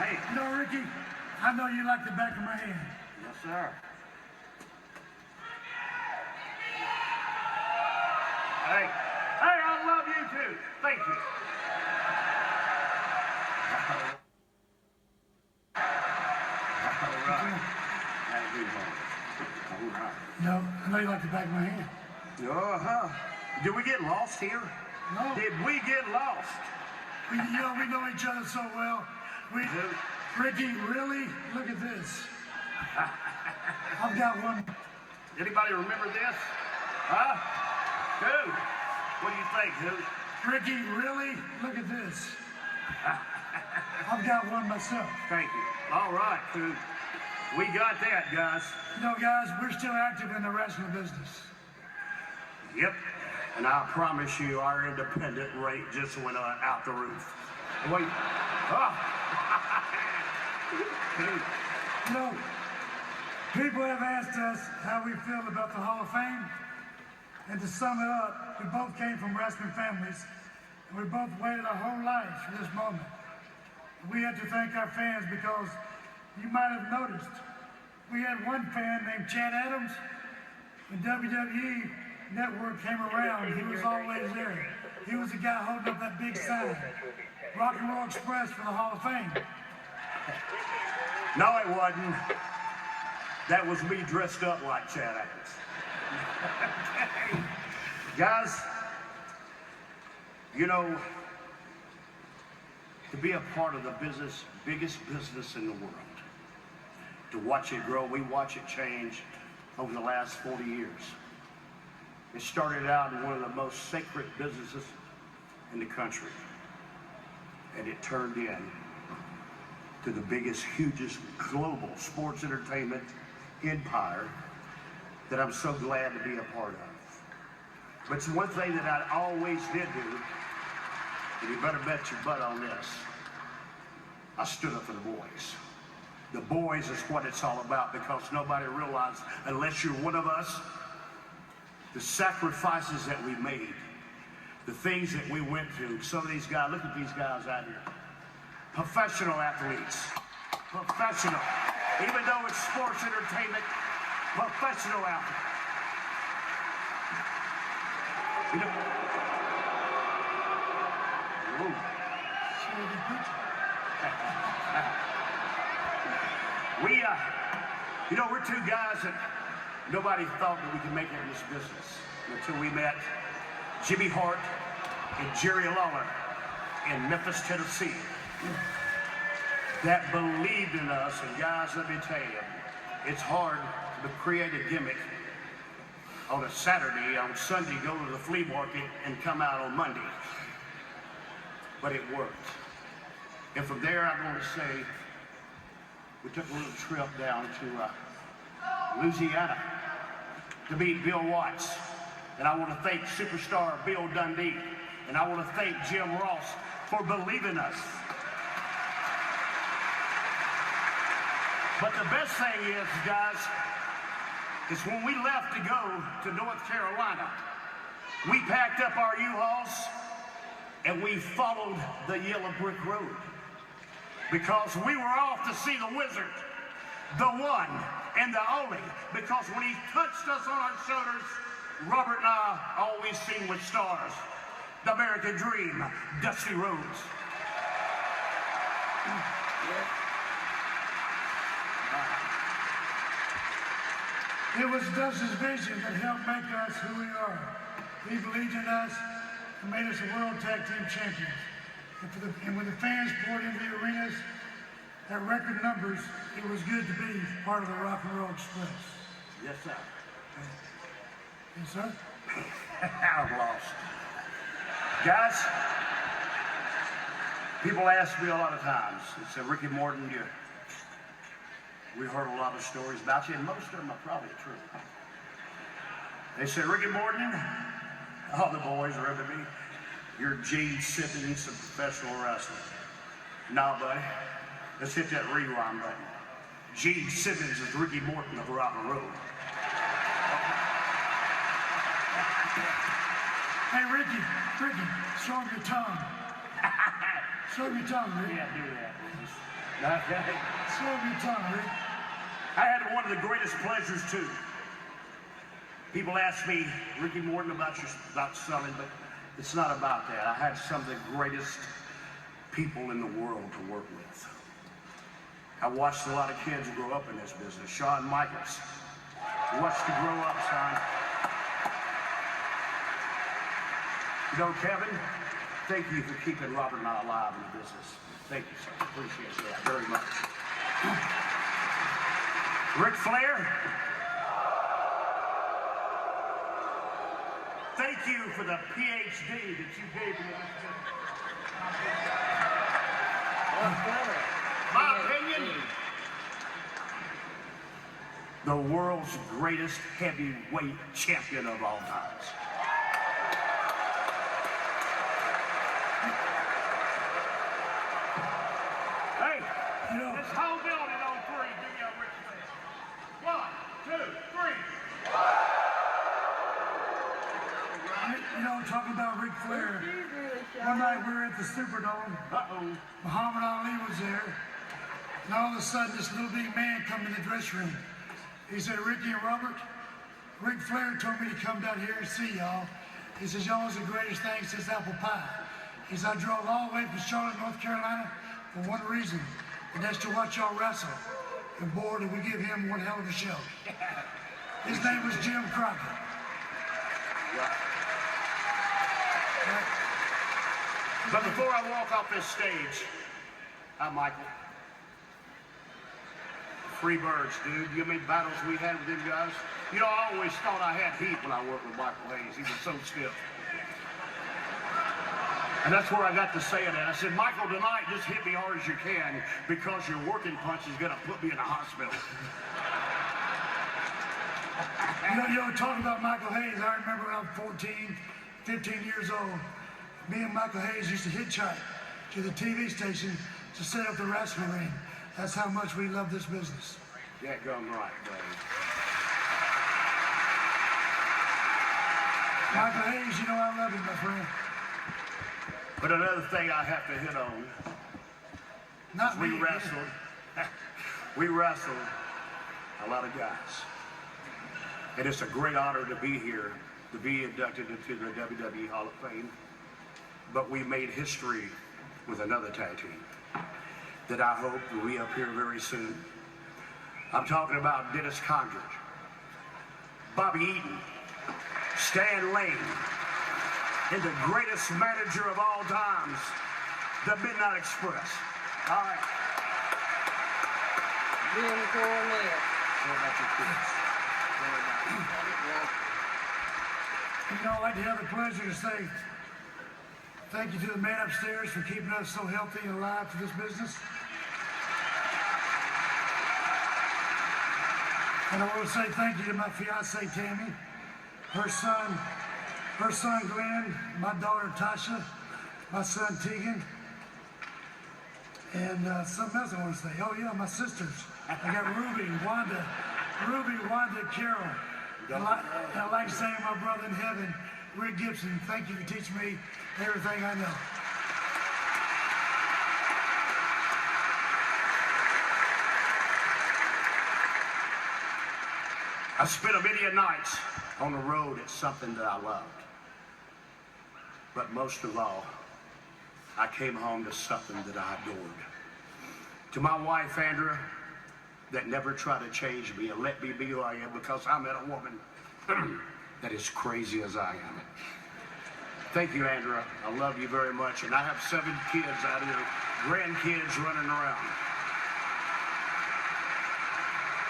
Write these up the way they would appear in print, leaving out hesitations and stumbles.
man. You know, Ricky, I know you like the back of my hand. Yes, sir. Hey, I love you too. Thank you. All right. That'll be fun. All right. No, I know you like the back of my hand. Uh-huh. Did we get lost here? No. Did we get lost? We know each other so well. Ricky, really? Look at this. I've got one. Anybody remember this? Huh? Who? What do you think, who? Ricky, really? Look at this. I've got one myself. Thank you. All right, who? We got that, guys. You know, guys, we're still active in the wrestling business. Yep. And I promise you, our independent rate just went out the roof. Wait. Oh. You know, people have asked us how we feel about the Hall of Fame. And to sum it up, we both came from wrestling families. And we both waited our whole lives for this moment. We had to thank our fans because you might have noticed we had one fan named Chad Adams. When WWE Network came around, he was always there. He was the guy holding up that big sign, Rock and Roll Express for the Hall of Fame. No, it wasn't. That was me dressed up like Chad Adams. Guys, you know, to be a part of the biggest business in the world, to watch it grow, we watch it change over the last 40 years. It started out in one of the most sacred businesses in the country, and it turned in to the biggest, hugest global sports entertainment empire that I'm so glad to be a part of. But it's one thing that I always did do, and you better bet your butt on this, I stood up for the boys. The boys is what it's all about, because nobody realized, unless you're one of us, the sacrifices that we made, the things that we went through. Some of these guys, look at these guys out here. Professional athletes. Professional. Even though it's sports entertainment, professional athletes. You know, you know, we're two guys that nobody thought that we could make it in this business until we met Jimmy Hart and Jerry Lawler in Memphis, Tennessee, that believed in us. And guys, let me tell you, it's hard to create a gimmick on a Saturday, on Sunday, go to the flea market and come out on Monday. But it worked. And from there, I'm going to say, we took a little trip down to Louisiana to meet Bill Watts. And I want to thank superstar Bill Dundee. And I want to thank Jim Ross for believing us. But the best thing is, guys, is when we left to go to North Carolina, we packed up our U-Hauls and we followed the yellow brick road, because we were off to see the wizard, the one and the only, because when he touched us on our shoulders, Robert and I always sing with stars. The American Dream, Dusty Rhodes. It was Dusty's vision that helped make us who we are. He believed in us and made us a World Tag Team Champions. And when the fans poured into the arenas at record numbers, it was good to be part of the Rock and Roll Express. Yes, sir. Yes, sir? I'm lost. Guys, people ask me a lot of times, they say, Ricky Morton, we heard a lot of stories about you, and most of them are probably true. They said, Ricky Morton, all the boys are into me. You're Gene Simmons of professional wrestling. Nah, buddy. Let's hit that rewind button. Gene Simmons is Ricky Morton of Rock and Roll. Hey, Ricky, show him your tongue. Show him your tongue, Ricky. Yeah, do that, please. Okay. Slow your tongue, Rick. I had one of the greatest pleasures too. People ask me, Ricky Morton, about selling, but it's not about that. I had some of the greatest people in the world to work with. I watched a lot of kids grow up in this business. Shawn Michaels, watched you grow up, son. You know, Kevin, thank you for keeping Robert and I alive in the business. Thank you, sir. Appreciate that very much. Ric Flair, thank you for the PhD that you gave me. My opinion, the world's greatest heavyweight champion of all times. Hey, this whole building on three, give me a Ric Flair. 1, 2, 3. You know, talking about Ric Flair, one night we were at the Superdome. Uh-oh. Muhammad Ali was there. And all of a sudden, this little bitty man come in the dressing room. He said, Ricky and Robert, Ric Flair told me to come down here and see y'all. He says, y'all was the greatest thing since apple pie. He said, I drove all the way from Charlotte, North Carolina for one reason, and that's to watch y'all wrestle. And boy, did we give him one hell of a show. His name was Jim Crockett. But before I walk off this stage, hi, Michael. Free birds, dude. You mean battles we had with them guys? You know, I always thought I had heat when I worked with Michael Hayes. He was so stiff. And that's where I got to saying that. I said, Michael, tonight, just hit me hard as you can because your working punch is going to put me in the hospital. You know, talking about Michael Hayes, I remember when I was 14, 15 years old. Me and Michael Hayes used to hitchhike to the TV station to set up the wrestling ring. That's how much we love this business. Yeah, gum right, buddy. Michael Hayes, you know I love him, my friend. But another thing I have to hit on, Not we me, wrestled. We wrestled a lot of guys. And it's a great honor to be here, to be inducted into the WWE Hall of Fame. But we made history with another tag team that I hope will be up here very soon. I'm talking about Dennis Condren, Bobby Eaton, Stan Lane, and the greatest manager of all times, the Midnight Express. All right. Jim Cornette. What about your kids? You know, I'd like to have the pleasure to say thank you to the man upstairs for keeping us so healthy and alive for this business. And I want to say thank you to my fiancée, Tammy, her son Glenn, my daughter Tasha, my son Tegan, and something else I want to say. Oh yeah, my sisters. I got Ruby, Wanda, Carol. And I like saying my brother in heaven, Rick Gibson, thank you for teaching me everything I know. I spent a many nights on the road at something that I loved. But most of all, I came home to something that I adored. To my wife, Andrea, that never tried to change me and let me be who I am because I met a woman that is crazy as I am. Thank you, Andrea. I love you very much. And I have 7 kids out here, grandkids running around.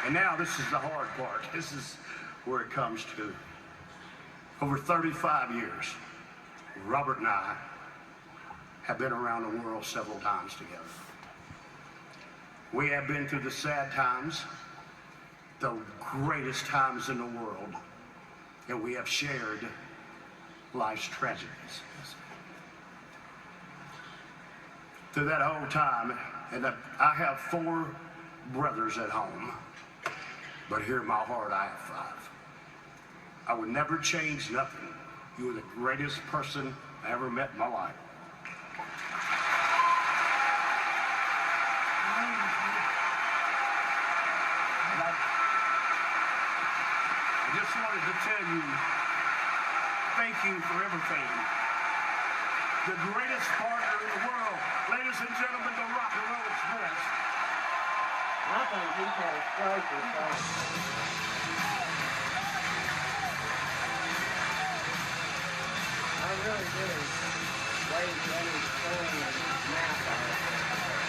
And now this is the hard part. This is where it comes to. Over 35 years, Robert and I have been around the world several times together. We have been through the sad times, the greatest times in the world, and we have shared life's tragedies. Through that whole time, and I have 4 brothers at home, but here in my heart I have 5. I would never change nothing. You were the greatest person I ever met in my life. wanted to tell you, thank you for everything. The greatest partner in the world. Ladies and gentlemen, the Rock and Roll Express. I think he's had a stroke or something. I really do. Wade Jenny's son and mouth on it.